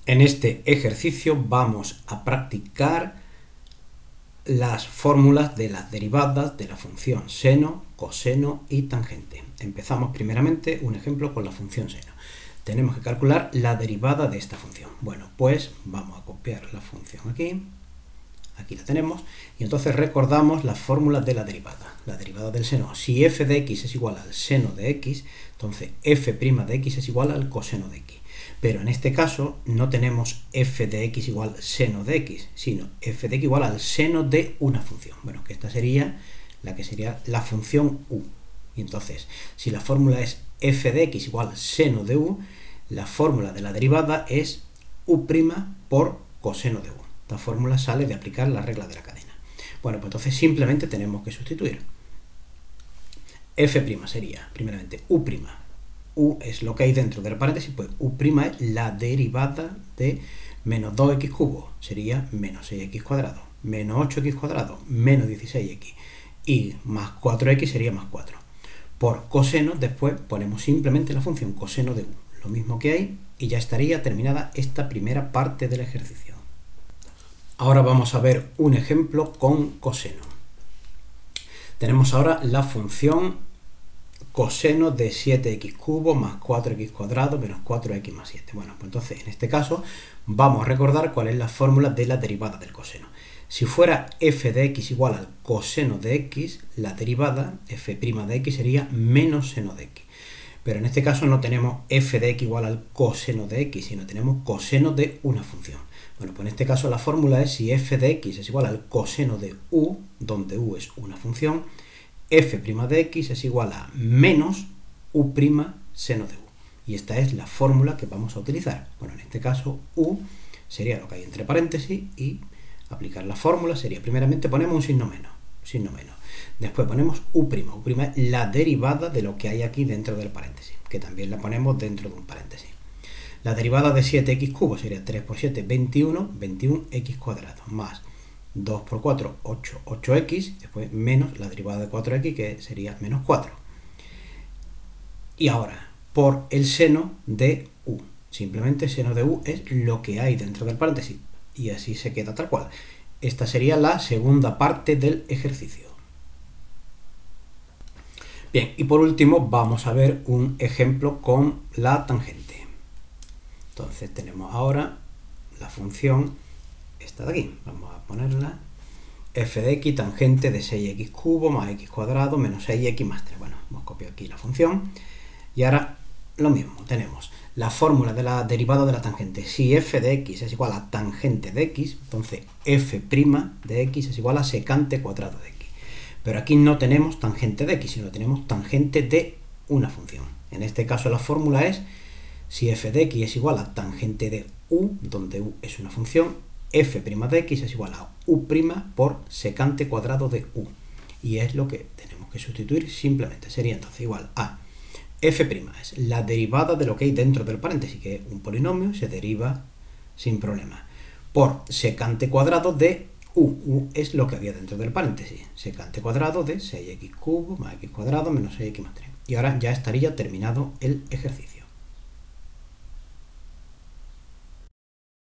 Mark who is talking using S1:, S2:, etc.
S1: En este ejercicio vamos a practicar las fórmulas de las derivadas de la función seno, coseno y tangente. Empezamos primeramente un ejemplo con la función seno. Tenemos que calcular la derivada de esta función. Bueno, pues vamos a copiar la función aquí. Aquí la tenemos. Y entonces recordamos las fórmulas de la derivada. La derivada del seno. Si f de x es igual al seno de x, entonces f' de x es igual al coseno de x. Pero en este caso no tenemos f de x igual seno de x, sino f de x igual al seno de una función. Bueno, que esta sería la que sería la función u. Y entonces, si la fórmula es f de x igual seno de u, la fórmula de la derivada es u' por coseno de u. Esta fórmula sale de aplicar la regla de la cadena. Bueno, pues entonces simplemente tenemos que sustituir. F' sería, primeramente, u'. U es lo que hay dentro del paréntesis, pues u' es la derivada de menos 2x cubo, sería menos 6x cuadrado, menos 8x cuadrado, menos 16x, y más 4x sería más 4. Por coseno, después ponemos simplemente la función coseno de u, lo mismo que hay, y ya estaría terminada esta primera parte del ejercicio. Ahora vamos a ver un ejemplo con coseno. Tenemos ahora la función coseno de 7x cubo más 4x cuadrado menos 4x más 7. Bueno, pues entonces en este caso vamos a recordar cuál es la fórmula de la derivada del coseno. Si fuera f de x igual al coseno de x, la derivada f' de x sería menos seno de x. Pero en este caso no tenemos f de x igual al coseno de x, sino tenemos coseno de una función. Bueno, pues en este caso la fórmula es si f de x es igual al coseno de u, donde u es una función, f' de x es igual a menos u' seno de u. Y esta es la fórmula que vamos a utilizar. Bueno, en este caso u sería lo que hay entre paréntesis y aplicar la fórmula sería, primeramente ponemos un signo menos. Después ponemos u'. U' es la derivada de lo que hay aquí dentro del paréntesis, que también la ponemos dentro de un paréntesis. La derivada de 7x cubo sería 3 por 7, 21, 21x cuadrado, más 2 por 4, 8, 8x, después menos la derivada de 4x, que sería menos 4. Y ahora, por el seno de u. Simplemente seno de u es lo que hay dentro del paréntesis, y así se queda tal cual. Esta sería la segunda parte del ejercicio. Bien, y por último vamos a ver un ejemplo con la tangente. Entonces tenemos ahora la función esta de aquí. Vamos a ponerla f de x tangente de 6x cubo más x cuadrado menos 6x más 3. Bueno, hemos copiado aquí la función. Y ahora lo mismo, tenemos la fórmula de la derivada de la tangente. Si f de x es igual a tangente de x, entonces f' de x es igual a secante cuadrado de x. Pero aquí no tenemos tangente de x, sino tenemos tangente de una función. En este caso la fórmula es si f de x es igual a tangente de u, donde u es una función, f' de x es igual a u' por secante cuadrado de u. Y es lo que tenemos que sustituir simplemente. Sería entonces igual a f' es la derivada de lo que hay dentro del paréntesis, que es un polinomio, se deriva sin problema, por secante cuadrado de u. U es lo que había dentro del paréntesis. Secante cuadrado de 6x cubo más x cuadrado menos 6x más 3. Y ahora ya estaría terminado el ejercicio.